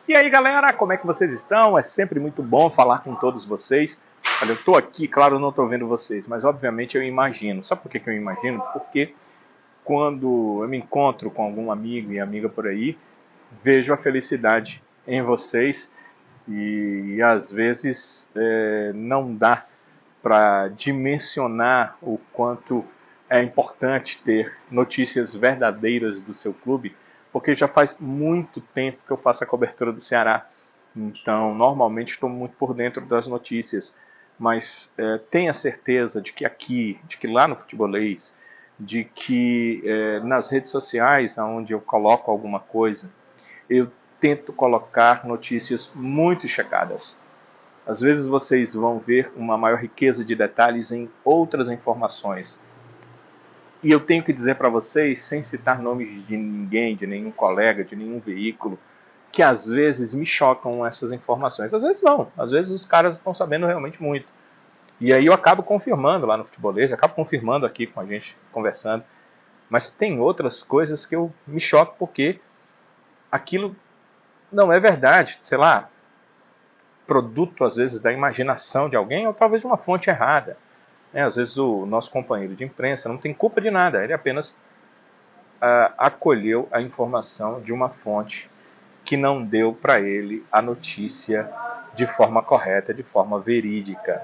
E aí, galera, como é que vocês estão? É sempre muito bom falar com todos vocês. Olha, eu estou aqui, claro, eu não estou vendo vocês, mas obviamente eu imagino. Sabe por que eu imagino? Porque quando eu me encontro com algum amigo e amiga por aí, vejo a felicidade em vocês e às vezes não dá para dimensionar o quanto é importante ter notícias verdadeiras do seu clube, porque já faz muito tempo que eu faço a cobertura do Ceará. Então, normalmente estou muito por dentro das notícias, mas tenha certeza de que aqui, de que lá no Futebolês, de que nas redes sociais, onde eu coloco alguma coisa, eu tento colocar notícias muito checadas. Às vezes vocês vão ver uma maior riqueza de detalhes em outras informações. E eu tenho que dizer para vocês, sem citar nomes de ninguém, de nenhum colega, de nenhum veículo, que às vezes me chocam essas informações. Às vezes não, às vezes os caras estão sabendo realmente muito. E aí eu acabo confirmando lá no Futebolês, acabo confirmando aqui com a gente, conversando. Mas tem outras coisas que eu me choco porque aquilo não é verdade. Sei lá, produto às vezes da imaginação de alguém ou talvez de uma fonte errada. Às vezes o nosso companheiro de imprensa não tem culpa de nada, ele apenas acolheu a informação de uma fonte que não deu para ele a notícia de forma correta, de forma verídica.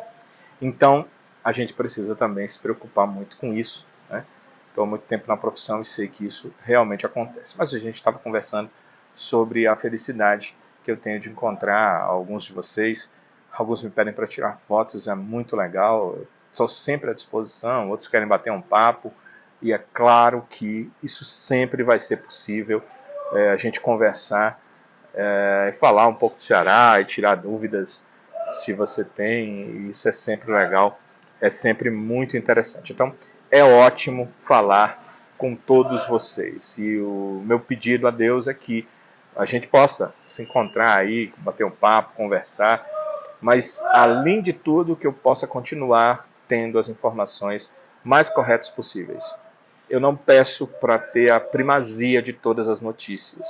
Então, a gente precisa também se preocupar muito com isso. Né? Estou há muito tempo na profissão e sei que isso realmente acontece. Mas a gente estava conversando sobre a felicidade que eu tenho de encontrar alguns de vocês. Alguns me pedem para tirar fotos, é muito legal. Estou sempre à disposição, outros querem bater um papo. E é claro que isso sempre vai ser possível, a gente conversar e falar um pouco do Ceará e tirar dúvidas se você tem. Isso é sempre legal, é sempre muito interessante. Então, é ótimo falar com todos vocês. E o meu pedido a Deus é que a gente possa se encontrar aí, bater um papo, conversar, mas além de tudo que eu possa continuar tendo as informações mais corretas possíveis. Eu não peço para ter a primazia de todas as notícias,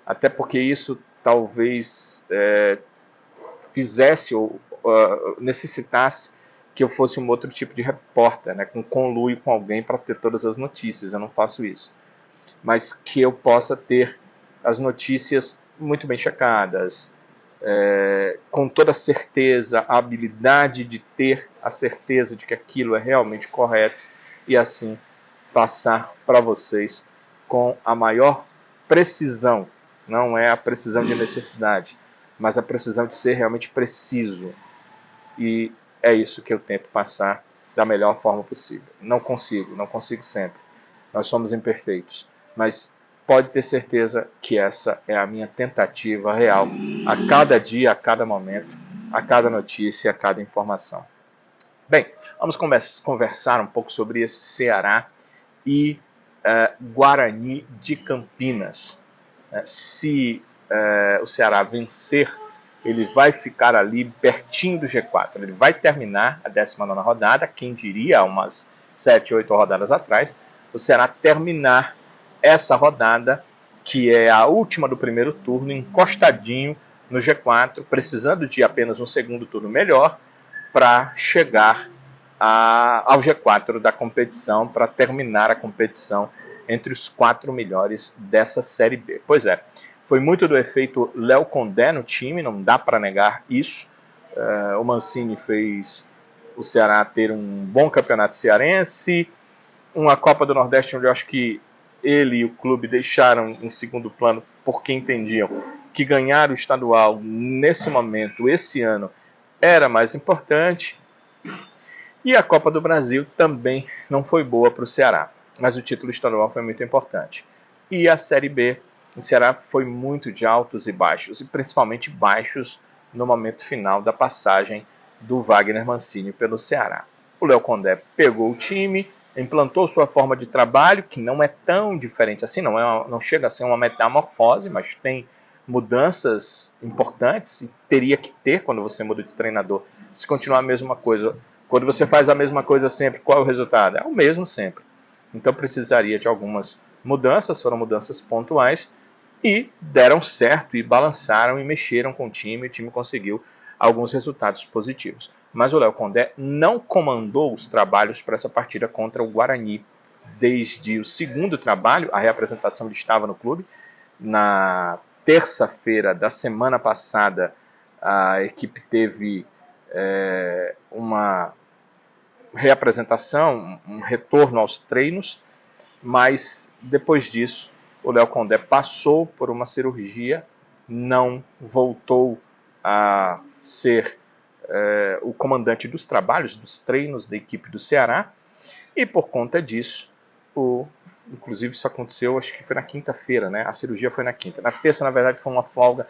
até porque isso talvez fizesse ou necessitasse que eu fosse um outro tipo de repórter, né, com conluio com alguém para ter todas as notícias. Eu não faço isso, mas que eu possa ter as notícias muito bem checadas, com toda certeza, a habilidade de ter a certeza de que aquilo é realmente correto e assim passar para vocês com a maior precisão. Não é a precisão de necessidade, mas a precisão de ser realmente preciso. E é isso que eu tento passar da melhor forma possível. Não consigo sempre. Nós somos imperfeitos, mas pode ter certeza que essa é a minha tentativa real a cada dia, a cada momento, a cada notícia, a cada informação. Bem, vamos conversar um pouco sobre esse Ceará e Guarani de Campinas. Se o Ceará vencer, ele vai ficar ali pertinho do G4. Ele vai terminar a 19ª rodada, quem diria, umas 7, 8 rodadas atrás, o Ceará terminar essa rodada, que é a última do primeiro turno, encostadinho no G4, precisando de apenas um segundo turno melhor para chegar ao G4 da competição, para terminar a competição entre os 4 melhores dessa Série B. Pois é, foi muito do efeito Léo Condé no time, não dá para negar isso. O Mancini fez o Ceará ter um bom campeonato cearense, uma Copa do Nordeste onde eu acho que ele e o clube deixaram em segundo plano porque entendiam que ganhar o estadual nesse momento, esse ano, era mais importante. E a Copa do Brasil também não foi boa para o Ceará, mas o título estadual foi muito importante. E a Série B, o Ceará foi muito de altos e baixos, e principalmente baixos no momento final da passagem do Wagner Mancini pelo Ceará. O Léo Condé pegou o time, implantou sua forma de trabalho, que não é tão diferente assim, não chega a ser uma metamorfose, mas tem mudanças importantes, e teria que ter quando você muda de treinador. Se continuar a mesma coisa, quando você faz a mesma coisa sempre, qual é o resultado? É o mesmo sempre. Então precisaria de algumas mudanças, foram mudanças pontuais, e deram certo e balançaram e mexeram com o time conseguiu alguns resultados positivos. Mas o Léo Condé não comandou os trabalhos para essa partida contra o Guarani. Desde o segundo trabalho, a reapresentação estava no clube. Na terça-feira da semana passada, a equipe teve uma reapresentação, um retorno aos treinos, mas depois disso o Léo Condé passou por uma cirurgia, não voltou a ser o comandante dos trabalhos, dos treinos da equipe do Ceará, e por conta disso, inclusive isso aconteceu, acho que foi na quinta-feira, né? A cirurgia foi na quinta. Na terça, na verdade, foi uma folga.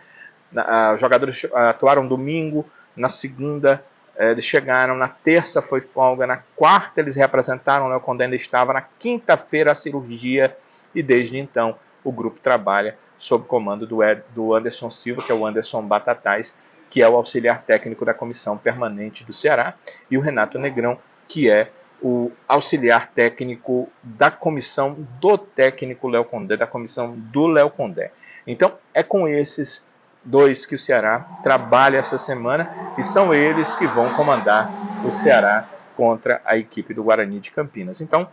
Os jogadores atuaram domingo, na segunda eles chegaram, na terça foi folga, na quarta eles reapresentaram, o Léo Condé ainda estava, na quinta-feira a cirurgia, e desde então o grupo trabalha sob comando do Anderson Silva, que é o Anderson Batatais, que é o auxiliar técnico da comissão permanente do Ceará, e o Renato Negrão, que é o auxiliar técnico da comissão do técnico Léo Condé, da comissão do Léo Condé. Então, é com esses dois que o Ceará trabalha essa semana e são eles que vão comandar o Ceará contra a equipe do Guarani de Campinas. Então,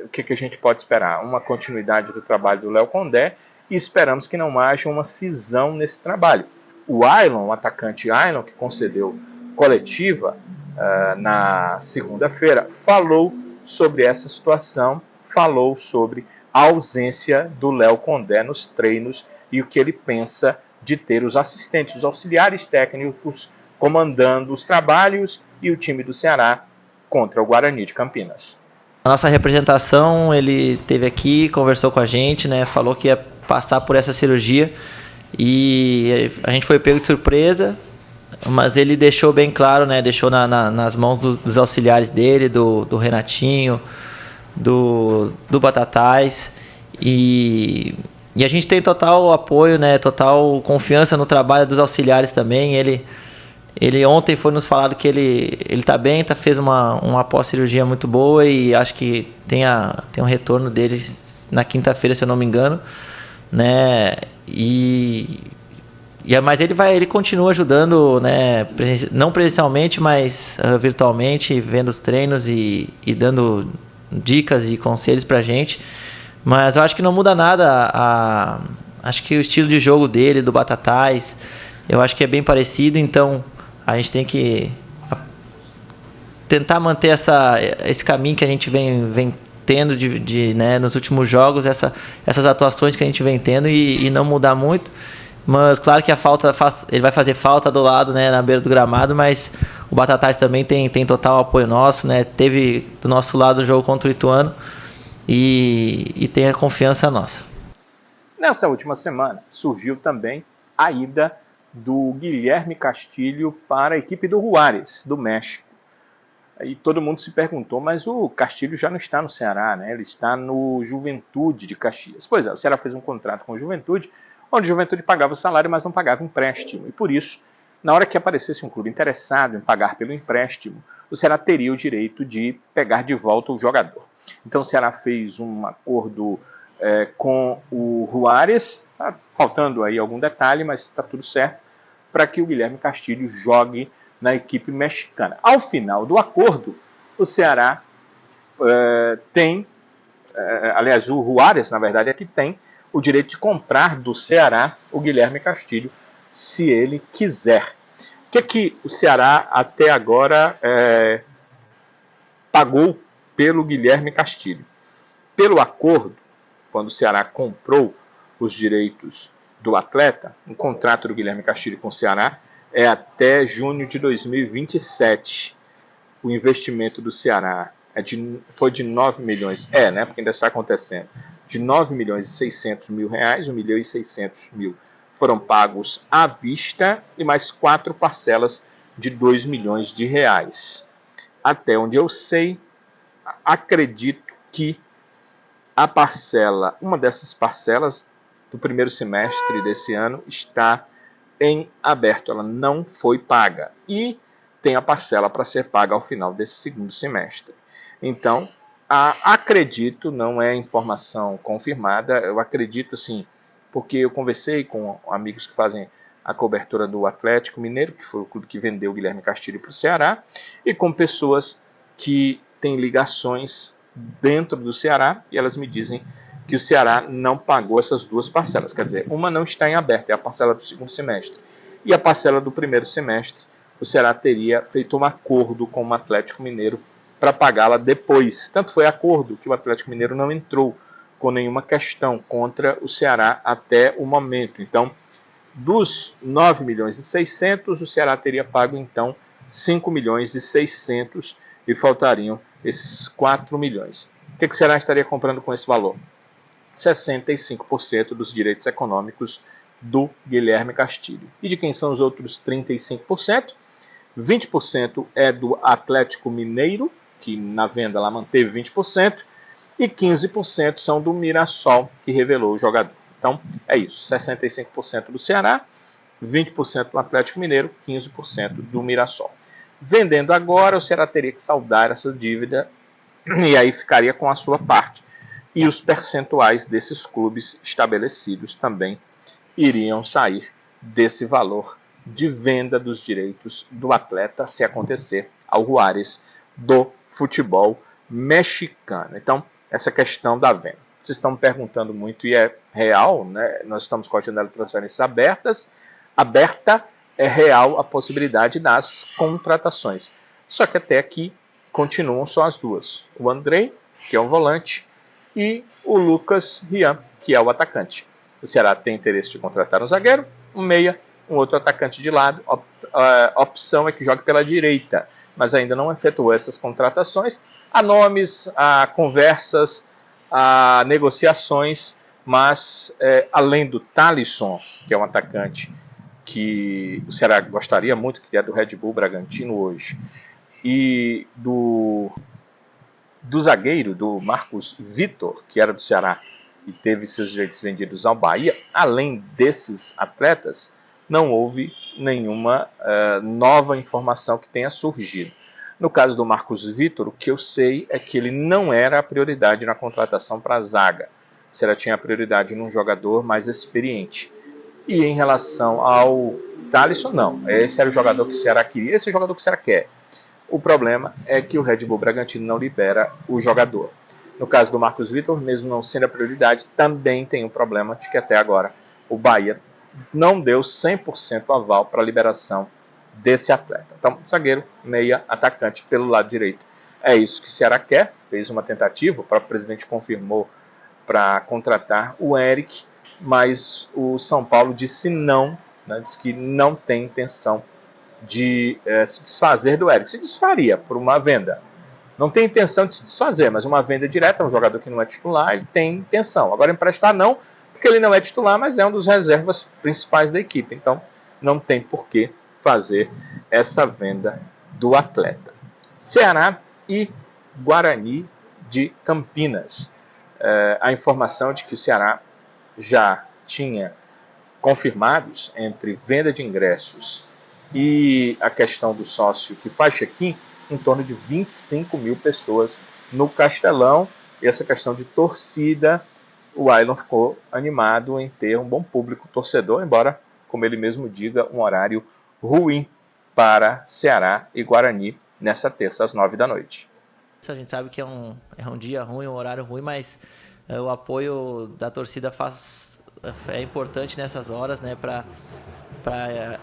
o que a gente pode esperar? Uma continuidade do trabalho do Léo Condé e esperamos que não haja uma cisão nesse trabalho. O Ailon, o atacante Ailon, que concedeu coletiva na segunda-feira, falou sobre essa situação, falou sobre a ausência do Léo Condé nos treinos e o que ele pensa de ter os assistentes, os auxiliares técnicos comandando os trabalhos e o time do Ceará contra o Guarani de Campinas. A nossa representação, ele esteve aqui, conversou com a gente, né, falou que ia passar por essa cirurgia e a gente foi pego de surpresa, mas ele deixou bem claro, né, deixou nas mãos dos auxiliares dele, do Renatinho, do Batatais, e a gente tem total apoio, né, total confiança no trabalho dos auxiliares também. Ele ontem foi nos falado que ele tá bem, fez uma pós-cirurgia muito boa e acho que tem um retorno dele na quinta-feira, se eu não me engano, né? Mas ele continua ajudando, né, não presencialmente, mas virtualmente, vendo os treinos e dando dicas e conselhos pra gente. Mas eu acho que não muda nada. Acho que o estilo de jogo dele, do Batatais, eu acho que é bem parecido, então a gente tem que tentar manter esse caminho que a gente vem tendo né, nos últimos jogos, essas atuações que a gente vem tendo e não mudar muito. Mas claro que ele vai fazer falta do lado, né, na beira do gramado, mas o Batatais também tem total apoio nosso, né? Teve do nosso lado o jogo contra o Ituano e tem a confiança nossa. Nessa última semana surgiu também a ida do Guilherme Castilho para a equipe do Juárez, do México. E todo mundo se perguntou, mas o Castilho já não está no Ceará, né? Ele está no Juventude de Caxias. Pois é, o Ceará fez um contrato com o Juventude, onde o Juventude pagava o salário, mas não pagava empréstimo. E por isso, na hora que aparecesse um clube interessado em pagar pelo empréstimo, o Ceará teria o direito de pegar de volta o jogador. Então o Ceará fez um acordo com o Juárez, tá faltando aí algum detalhe, mas está tudo certo, para que o Guilherme Castilho jogue na equipe mexicana. Ao final do acordo, o Ceará aliás, o Juárez, na verdade, é que tem o direito de comprar do Ceará o Guilherme Castilho, se ele quiser. O que o Ceará até agora pagou pelo Guilherme Castilho? Pelo acordo, quando o Ceará comprou os direitos do atleta, o contrato do Guilherme Castilho com o Ceará é até junho de 2027. O investimento do Ceará foi de 9 milhões, né, porque ainda está acontecendo, de 9 milhões e 600 mil reais, 1 milhão e 600 mil foram pagos à vista e mais 4 parcelas de 2 milhões de reais. Até onde eu sei, acredito que uma dessas parcelas do primeiro semestre desse ano está em aberto, ela não foi paga e tem a parcela para ser paga ao final desse segundo semestre. Então, acredito, não é informação confirmada, eu acredito assim porque eu conversei com amigos que fazem a cobertura do Atlético Mineiro, que foi o clube que vendeu o Guilherme Castilho para o Ceará, e com pessoas que têm ligações dentro do Ceará, e elas me dizem que o Ceará não pagou essas duas parcelas. Quer dizer, uma não está em aberto, é a parcela do segundo semestre. E a parcela do primeiro semestre, o Ceará teria feito um acordo com o Atlético Mineiro para pagá-la depois. Tanto foi acordo que o Atlético Mineiro não entrou com nenhuma questão contra o Ceará até o momento. Então, dos 9 milhões e 600, o Ceará teria pago, então, 5 milhões e 600 e faltariam esses 4 milhões. O que o Ceará estaria comprando com esse valor? 65% dos direitos econômicos do Guilherme Castilho. E de quem são os outros 35%? 20% é do Atlético Mineiro, que na venda lá manteve 20%, e 15% são do Mirassol, que revelou o jogador. Então, é isso, 65% do Ceará, 20% do Atlético Mineiro, 15% do Mirassol. Vendendo agora, o Ceará teria que saldar essa dívida e aí ficaria com a sua parte. E os percentuais desses clubes estabelecidos também iriam sair desse valor de venda dos direitos do atleta, se acontecer ao Juárez do futebol mexicano. Então, essa questão da venda. Vocês estão me perguntando muito e é real, né? Nós estamos com a janela de transferências aberta, é real a possibilidade das contratações. Só que até aqui continuam só as duas. O Andrei, que é um volante, e o Lucas Rian, que é o atacante. O Ceará tem interesse de contratar um zagueiro, um meia, um outro atacante de lado. A opção é que jogue pela direita, mas ainda não efetuou essas contratações. Há nomes, há conversas, há negociações, mas além do Thalisson, que é um atacante que o Ceará gostaria muito, que é do Red Bull Bragantino hoje, e do zagueiro, do Marcos Vitor, que era do Ceará e teve seus direitos vendidos ao Bahia, além desses atletas, não houve nenhuma nova informação que tenha surgido. No caso do Marcos Vitor, o que eu sei é que ele não era a prioridade na contratação para a zaga. O Ceará tinha a prioridade num jogador mais experiente. E em relação ao Thalisson, não. Esse era o jogador que o Ceará queria, esse é o jogador que o Ceará quer. O problema é que o Red Bull Bragantino não libera o jogador. No caso do Marcos Vitor, mesmo não sendo a prioridade, também tem um problema de que até agora o Bahia não deu 100% aval para a liberação desse atleta. Então, zagueiro, meia, atacante pelo lado direito. É isso que o Ceará quer. Fez uma tentativa, o próprio presidente confirmou para contratar o Eric, mas o São Paulo disse não, né, disse que não tem intenção de se desfazer do Eric. Se desfaria por uma venda. Não tem intenção de se desfazer, mas uma venda direta, um jogador que não é titular, ele tem intenção. Agora emprestar não, porque ele não é titular, mas é um dos reservas principais da equipe. Então não tem por que fazer essa venda do atleta. Ceará e Guarani de Campinas. A informação de que o Ceará já tinha confirmados entre venda de ingressos e a questão do sócio que faz check-in, em torno de 25 mil pessoas no Castelão. E essa questão de torcida, o Ailon ficou animado em ter um bom público torcedor, embora, como ele mesmo diga, um horário ruim para Ceará e Guarani nessa terça às 9 da noite. A gente sabe que é um dia ruim, um horário ruim, mas o apoio da torcida é importante nessas horas, né, para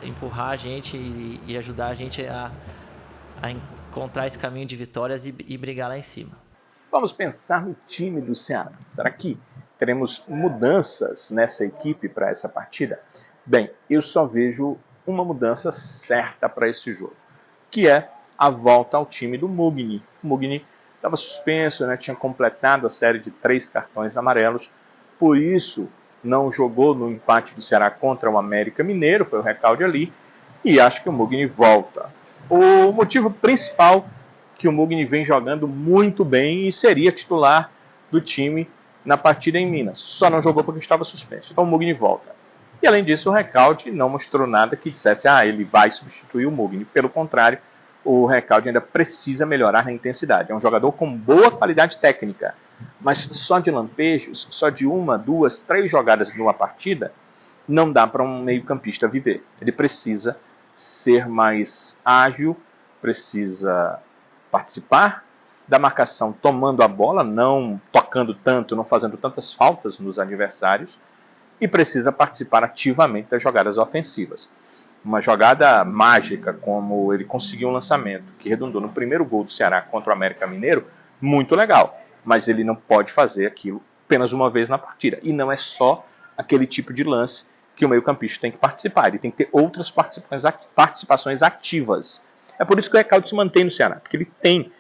empurrar a gente e ajudar a gente a encontrar esse caminho de vitórias e brigar lá em cima. Vamos pensar no time do Ceará. Será que teremos mudanças nessa equipe para essa partida? Bem, eu só vejo uma mudança certa para esse jogo, que é a volta ao time do Mugni. O Mugni estava suspenso, né, tinha completado a série de 3 cartões amarelos, por isso não jogou no empate do Ceará contra o América Mineiro, foi o recalde ali, e acho que o Mugni volta. O motivo principal que o Mugni vem jogando muito bem e seria titular do time na partida em Minas. Só não jogou porque estava suspenso. Então o Mugni volta. E além disso, o Recalde não mostrou nada que dissesse ele vai substituir o Mugni. Pelo contrário, o Recalde ainda precisa melhorar na intensidade. É um jogador com boa qualidade técnica, Mas só de lampejos, só de uma, duas, três jogadas numa partida, não dá para um meio-campista viver. Ele precisa ser mais ágil, precisa participar da marcação tomando a bola, não tocando tanto, não fazendo tantas faltas nos adversários, e precisa participar ativamente das jogadas ofensivas. Uma jogada mágica, como ele conseguiu um lançamento que redundou no primeiro gol do Ceará contra o América Mineiro, muito legal, mas ele não pode fazer aquilo apenas uma vez na partida. E não é só aquele tipo de lance que o meio-campista tem que participar, ele tem que ter outras participações ativas. É por isso que o Recalde se mantém no Ceará, porque ele tem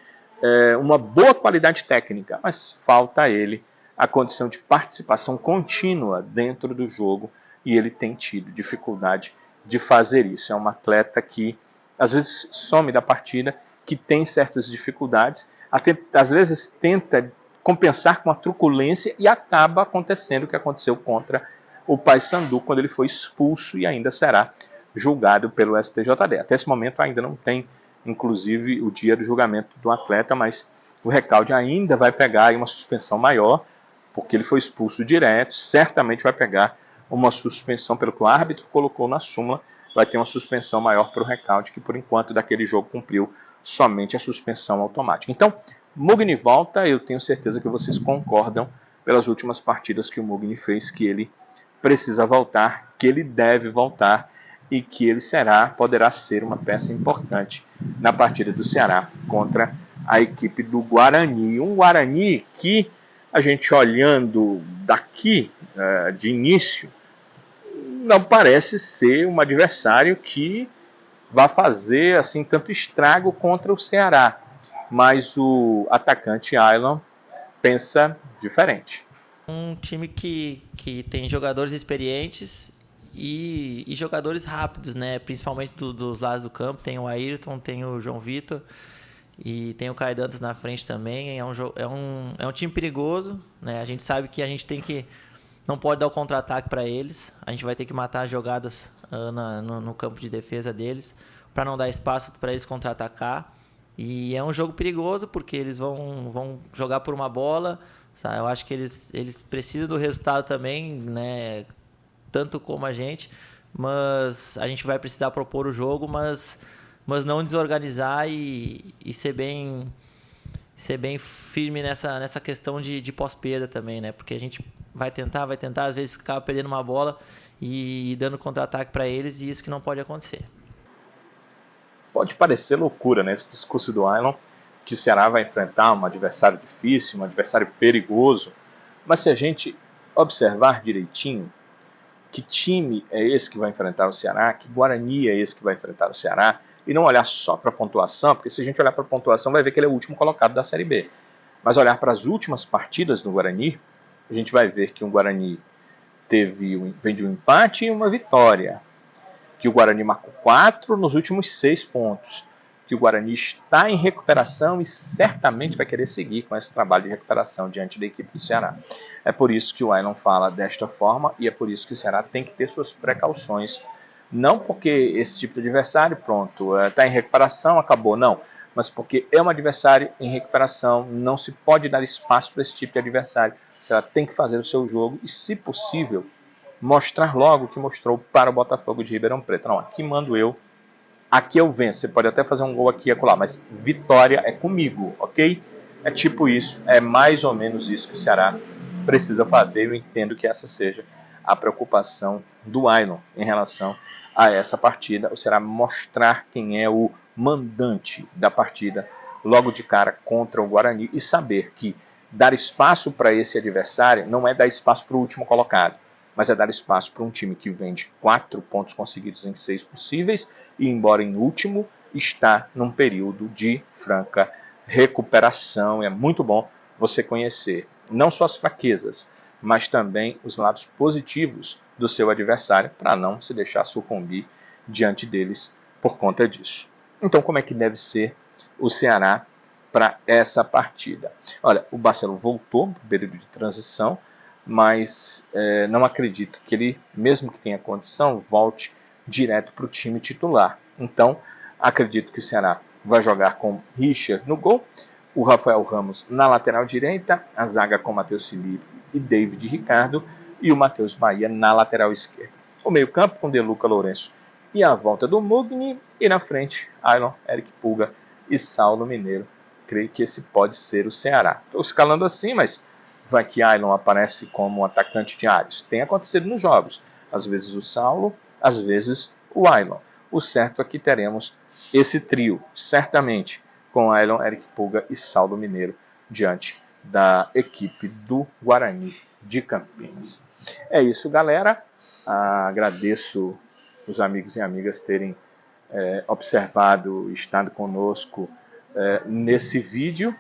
uma boa qualidade técnica, mas falta a ele a condição de participação contínua dentro do jogo, e ele tem tido dificuldade de fazer isso. É um atleta que às vezes some da partida, que tem certas dificuldades, até, às vezes tenta compensar com a truculência e acaba acontecendo o que aconteceu contra o Paysandu, quando ele foi expulso e ainda será julgado pelo STJD. Até esse momento ainda não tem, inclusive, o dia do julgamento do atleta, mas o Recalde ainda vai pegar uma suspensão maior, porque ele foi expulso direto, certamente vai pegar uma suspensão pelo que o árbitro colocou na súmula, vai ter uma suspensão maior para o Recalde, que por enquanto daquele jogo cumpriu somente a suspensão automática. Então, Mugni volta, eu tenho certeza que vocês concordam pelas últimas partidas que o Mugni fez, que ele precisa voltar, que ele deve voltar e que ele poderá ser uma peça importante na partida do Ceará contra a equipe do Guarani. Um Guarani que a gente olhando daqui de início não parece ser um adversário que vai fazer assim tanto estrago contra o Ceará, mas o atacante Ailon pensa diferente. Um time que tem jogadores experientes e jogadores rápidos, né? Principalmente dos lados do campo. Tem o Ayrton, tem o João Vitor e tem o Caio Dantas na frente também. É um time perigoso, né? A gente sabe que a gente não pode dar o contra-ataque para eles. A gente vai ter que matar as jogadas no campo de defesa deles para não dar espaço para eles contra-atacar. E é um jogo perigoso porque eles vão jogar por uma bola. Sabe? Eu acho que eles precisam do resultado também, né? Tanto como a gente. Mas a gente vai precisar propor o jogo, mas não desorganizar e ser bem firme nessa questão de pós-perda também, né? Porque a gente vai tentar, às vezes acaba perdendo uma bola e dando contra-ataque para eles, e isso que não pode acontecer. Pode parecer loucura, né, esse discurso do Ailon, que o Ceará vai enfrentar um adversário difícil, um adversário perigoso, mas se a gente observar direitinho, que time é esse que vai enfrentar o Ceará, que Guarani é esse que vai enfrentar o Ceará, e não olhar só para a pontuação, porque se a gente olhar para a pontuação vai ver que ele é o último colocado da Série B, mas olhar para as últimas partidas do Guarani, a gente vai ver que o Guarani vem de um empate e uma vitória, que o Guarani marcou 4 nos últimos 6 pontos, que o Guarani está em recuperação e certamente vai querer seguir com esse trabalho de recuperação diante da equipe do Ceará. É por isso que o Ailon fala desta forma e é por isso que o Ceará tem que ter suas precauções. Não porque esse tipo de adversário, pronto, está em recuperação, acabou, não. Mas porque é um adversário em recuperação, não se pode dar espaço para esse tipo de adversário. O Ceará tem que fazer o seu jogo e, se possível, mostrar logo o que mostrou para o Botafogo de Ribeirão Preto. Não, aqui mando eu, aqui eu venço. Você pode até fazer um gol aqui e acolá, mas vitória é comigo, ok? É tipo isso, é mais ou menos isso que o Ceará precisa fazer. Eu entendo que essa seja a preocupação do Ailon em relação a essa partida. O Ceará mostrar quem é o mandante da partida logo de cara contra o Guarani e saber que dar espaço para esse adversário não é dar espaço para o último colocado, mas é dar espaço para um time que vem de 4 pontos conseguidos em 6 possíveis e, embora em último, está num período de franca recuperação. É muito bom você conhecer não só as fraquezas, mas também os lados positivos do seu adversário para não se deixar sucumbir diante deles por conta disso. Então, como é que deve ser o Ceará para essa partida? Olha, o Barcelona voltou para o período de transição, mas não acredito que ele, mesmo que tenha condição, volte direto para o time titular. Então, acredito que o Ceará vai jogar com Richard no gol, o Rafael Ramos na lateral direita, a zaga com Matheus Felipe e David Ricardo, e o Matheus Bahia na lateral esquerda. O meio-campo com Deluca Lourenço e a volta do Mugni, e na frente, Ailon, Eric Pulga e Saulo Mineiro. Creio que esse pode ser o Ceará. Estou escalando assim, mas vai que Ailon aparece como atacante de áreas. Tem acontecido nos jogos. Às vezes o Saulo, às vezes o Ailon. O certo é que teremos esse trio, certamente, com Ailon, Eric Pulga e Saulo Mineiro, diante da equipe do Guarani de Campinas. É isso, galera. Agradeço os amigos e amigas terem observado e estado conosco nesse vídeo.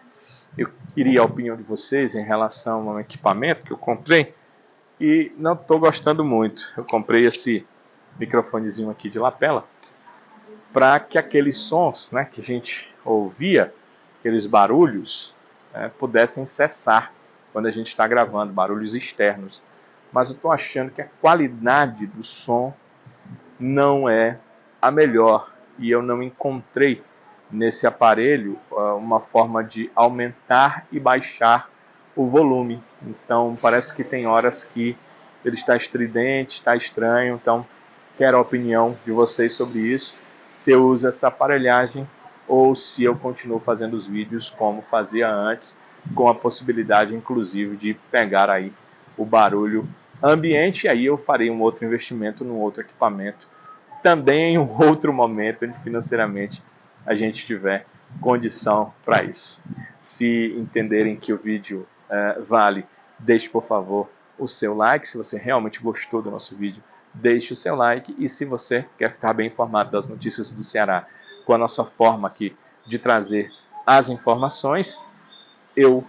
Eu queria a opinião de vocês em relação ao equipamento que eu comprei e não estou gostando muito. Eu comprei esse microfonezinho aqui de lapela para que aqueles sons, né, que a gente ouvia, aqueles barulhos, pudessem cessar quando a gente está gravando, barulhos externos. Mas eu estou achando que a qualidade do som não é a melhor e eu não encontrei nesse aparelho uma forma de aumentar e baixar o volume. Então parece que tem horas que ele está estridente, está estranho. Então quero a opinião de vocês sobre isso, se eu uso essa aparelhagem ou se eu continuo fazendo os vídeos como fazia antes, com a possibilidade inclusive de pegar aí o barulho ambiente, e aí eu farei um outro investimento num outro equipamento, também em um outro momento onde financeiramente a gente tiver condição para isso. Se entenderem que o vídeo vale, deixe por favor o seu like. Se você realmente gostou do nosso vídeo, deixe o seu like. E se você quer ficar bem informado das notícias do Ceará com a nossa forma aqui de trazer as informações, eu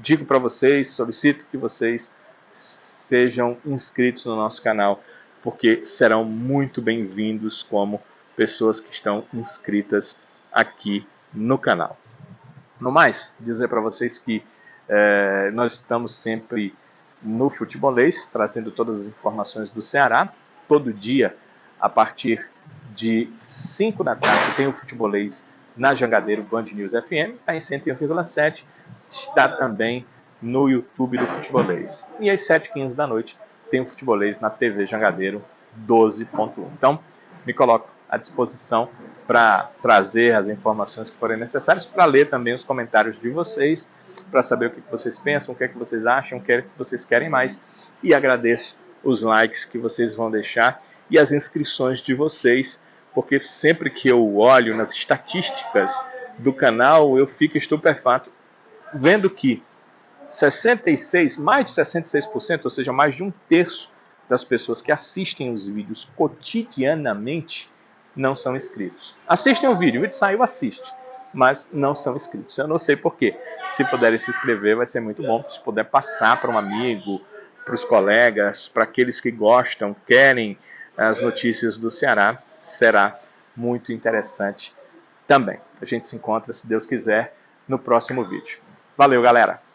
digo para vocês, solicito que vocês sejam inscritos no nosso canal, porque serão muito bem-vindos como pessoas que estão inscritas aqui no canal. No mais, dizer para vocês que nós estamos sempre no Futebolês, trazendo todas as informações do Ceará. Todo dia, a partir de 5 da tarde, tem o Futebolês na Jangadeiro Band News FM, está em 101,7, está também no YouTube do Futebolês. E às 7h15 da noite tem o Futebolês na TV Jangadeiro 12.1. Então, me coloco à disposição para trazer as informações que forem necessárias, para ler também os comentários de vocês, para saber o que vocês pensam, o que é que vocês acham, o que é que vocês querem mais. E agradeço os likes que vocês vão deixar e as inscrições de vocês, porque sempre que eu olho nas estatísticas do canal, eu fico estupefato vendo que mais de 66%, ou seja, mais de 1/3 das pessoas que assistem os vídeos cotidianamente não são inscritos. Assistem o vídeo saiu, assiste, mas não são inscritos. Eu não sei porquê. Se puderem se inscrever, vai ser muito bom. Se puder passar para um amigo, para os colegas, para aqueles que gostam, querem as notícias do Ceará, será muito interessante também. A gente se encontra, se Deus quiser, no próximo vídeo. Valeu, galera!